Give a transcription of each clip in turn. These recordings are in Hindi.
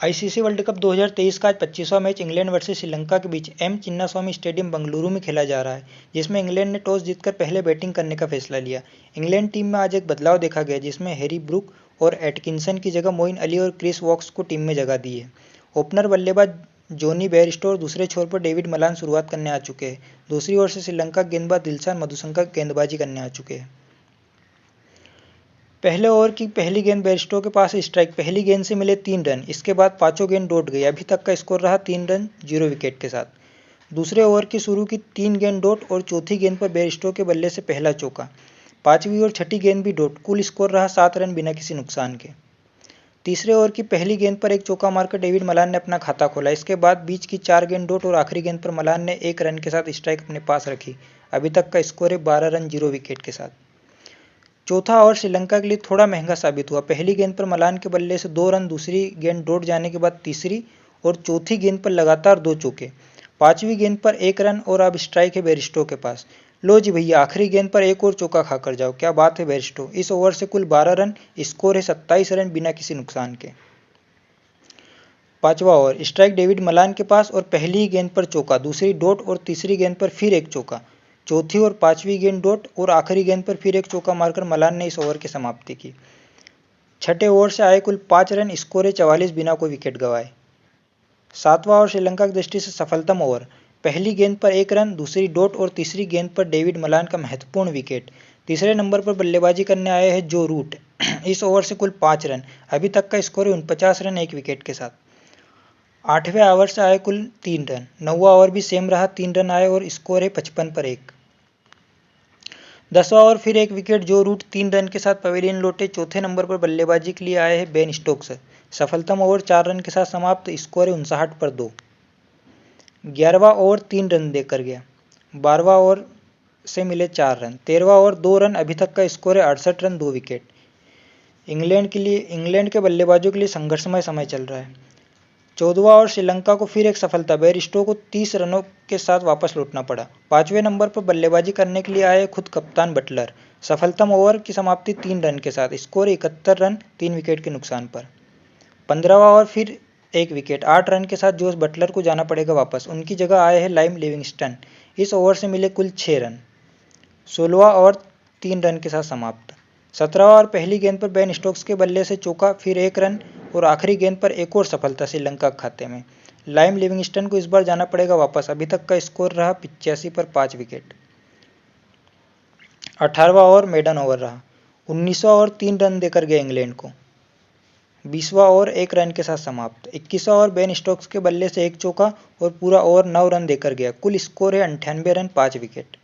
आईसीसी वर्ल्ड कप 2023 का आज 25वां मैच इंग्लैंड वर्सेस श्रीलंका के बीच एम चिन्नास्वामी स्टेडियम बेंगलुरु में खेला जा रहा है, जिसमें इंग्लैंड ने टॉस जीतकर पहले बैटिंग करने का फैसला लिया। इंग्लैंड टीम में आज एक बदलाव देखा गया, जिसमें हैरी ब्रूक और एटकिंसन की जगह मोइन अली और क्रिस वॉक्स को टीम में जगह दी है। ओपनर बल्लेबाज जॉनी बेयरस्टो और दूसरे छोर पर डेविड मलान शुरुआत करने आ चुके हैं। दूसरी ओर से श्रीलंका गेंदबाज दिलशान मधुशंका गेंदबाजी करने आ चुके हैं। पहले ओवर की पहली गेंद बेयरस्टो के पास स्ट्राइक, पहली गेंद से मिले 3 रन। इसके बाद पांचों गेंद डॉट गई। अभी तक का स्कोर रहा 3 रन 0 विकेट के साथ। दूसरे ओवर की शुरू की 3 गेंद डॉट और चौथी गेंद पर बेयरस्टो के बल्ले से पहला चौका। पांचवी और छठी गेंद भी डॉट। कुल स्कोर रहा 7 रन बिना किसी नुकसान के। तीसरे ओवर की पहली गेंद पर एक चौका मारकर डेविड मलान ने अपना खाता खोला। इसके बाद बीच की 4 गेंद डॉट और आखिरी गेंद पर मलान ने 1 रन के साथ स्ट्राइक अपने पास रखी। अभी तक का स्कोर है 12 रन 0 विकेट के साथ। चौथा ओवर श्रीलंका के लिए थोड़ा महंगा साबित हुआ। पहली गेंद पर मलान के बल्ले से 2 रन, दूसरी गेंद डॉट जाने के बाद तीसरी और चौथी गेंद पर लगातार 2 चौके। पांचवी गेंद पर 1 रन और अब स्ट्राइक है बेयरस्टो के पास। लो जी भैया, आखिरी गेंद पर एक और चौका खाकर जाओ, क्या बात है बेयरस्टो। इस ओवर से कुल 12 रन, स्कोर है 27 रन बिना किसी नुकसान के। पांचवा ओवर, स्ट्राइक डेविड मलान के पास और पहली ही गेंद पर चौका, दूसरी डॉट और तीसरी गेंद पर फिर एक चौका। चौथी और पांचवी गेंद डॉट और आखिरी गेंद पर फिर एक चौका मारकर मलान ने इस ओवर की समाप्ति की। छठे ओवर से आए कुल 5 रन, स्कोर है 44 बिना कोई विकेट गंवाए। सातवां ओवर श्रीलंका की दृष्टि से सफलतम ओवर। पहली गेंद पर 1 रन, दूसरी डॉट और तीसरी गेंद पर डेविड मलान का महत्वपूर्ण विकेट। तीसरे नंबर पर बल्लेबाजी करने आए हैं जो रूट। इस ओवर से कुल 5 रन। अभी तक का स्कोर है 49 रन 1 विकेट के साथ। आठवें ओवर से आए कुल 3 रन। नौवां ओवर भी सेम रहा, 3 रन आए और स्कोर है 55 पर 1। 10वां ओवर फिर 1 विकेट जो रूट 3 रन के साथ पवेलियन लौटे। चौथे नंबर पर बल्लेबाजी के लिए आए हैं बेन स्टोक्स। सफलतम ओवर 4 रन के साथ समाप्त, स्कोर है 59 पर 2। 11वां ओवर 3 रन देकर गया। 12वां ओवर से मिले 4 रन। 13वां over 2 run. अभी तक का स्कोर है 68 रन 2 विकेट। इंग्लैंड के बल्लेबाजों के लिए संघर्षमय समय चल रहा है। 14वां ओवर श्रीलंका को फिर एक सफलता। बेयरस्टो को 30 रनों के साथ वापस लौटना पड़ा। 5वें नंबर पर बल्लेबाजी करने के लिए आए खुद कप्तान बटलर। सफलतम ओवर की समाप्ति 3 रन के साथ, स्कोर 71 रन 3 विकेट के नुकसान पर। 15वां ओवर फिर 1 विकेट। 8 रन के साथ जोस बटलर को जाना पड़ेगा वापस। उनकी जगह आए हैं लाइम लिविंगस्टन। इस ओवर से मिले कुल 6 रन। 16वां ओवर 3 रन के साथ समाप्त। 17वां ओवर पहली गेंद पर बेन स्टोक्स के बल्ले से चौका, फिर 1 रन और आखिरी गेंद पर एक और सफलता श्रीलंका के खाते में। लाइम लिविंगस्टन को इस बार जाना पड़ेगा वापस। अभी तक का स्कोर रहा 85 पर 5 विकेट। 18वां ओवर मेडन ओवर रहा। 19वां ओवर 3 रन देकर गया इंग्लैंड को। 20वां ओवर 1 रन के साथ समाप्त। 21वां ओवर बेन स्टोक्स के बल्ले से एक चौका और पूरा ओवर 9 रन देकर गया। कुल स्कोर है 98 रन 5 विकेट।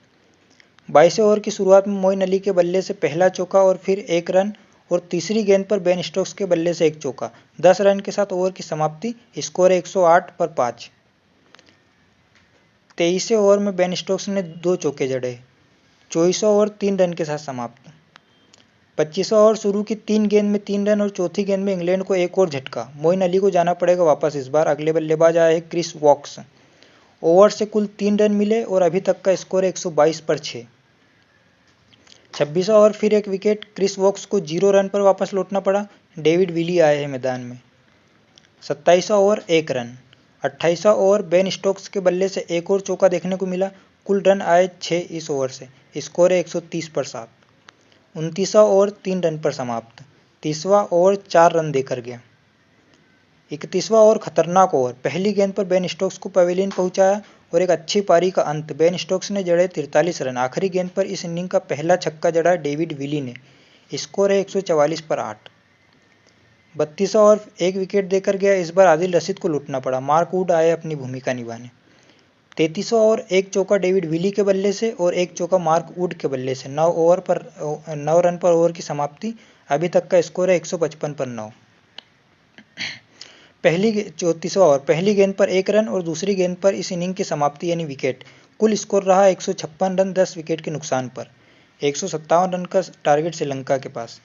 22वें ओवर की शुरुआत में मोइन अली के बल्ले से पहला चौका और फिर 1 रन और तीसरी गेंद पर बेन स्टोक्स के बल्ले से एक चौका। 10 रन के साथ ओवर की समाप्ति, स्कोर है 108 पर 5। 23वें ओवर में बेन स्टोक्स ने 2 चौके जड़े। 24वां ओवर 3 रन के साथ समाप्त। 25वां ओवर शुरू की 3 गेंद में 3 रन और चौथी गेंद में इंग्लैंड को एक और झटका। मोइन अली को जाना पड़ेगा वापस इस बार। अगले बल्लेबाज आए हैं क्रिस वॉक्स। ओवर से कुल 3 रन मिले और अभी तक का स्कोर है 122 पर 6। 26वां ओवर फिर 1 विकेट। क्रिस वॉक्स को 0 रन पर वापस लौटना पड़ा। डेविड विली आए हैं मैदान में। 27वां ओवर 1 रन। 28वां ओवर बेन स्टोक्स के बल्ले से एक और चौका देखने को मिला। कुल रन आए 6 इस ओवर से, स्कोर है 130 पर 7। 29वां ओवर 3 रन पर समाप्त। 30वां ओवर 4 रन देकर गया। 31वां ओवर खतरनाक ओवर। पहली गेंद पर बेन स्टोक्स को पवेलियन पहुंचाया और एक अच्छी पारी का अंत। बेन स्टोक्स ने जड़े 43 रन। आखिरी गेंद पर इस इनिंग का पहला छक्का जड़ा डेविड विली ने। स्कोर है 144 पर 8। 32वां ओवर 1 विकेट देकर गया। इस बार आदिल रशीद को लूटना पड़ा। मार्क वुड आए अपनी भूमिका निभाने। 33वां ओवर 1 चौका डेविड विली के बल्ले से और 1 चौका मार्क वुड के बल्ले से। 9 रन पर ओवर की समाप्ति। अभी तक का स्कोर है 155 पर 9। 34वां ओवर पहली गेंद पर 1 रन और दूसरी गेंद पर इस इनिंग की समाप्ति यानी विकेट। कुल स्कोर रहा 156 रन 10 विकेट के नुकसान पर। 157 रन का टारगेट श्रीलंका के पास।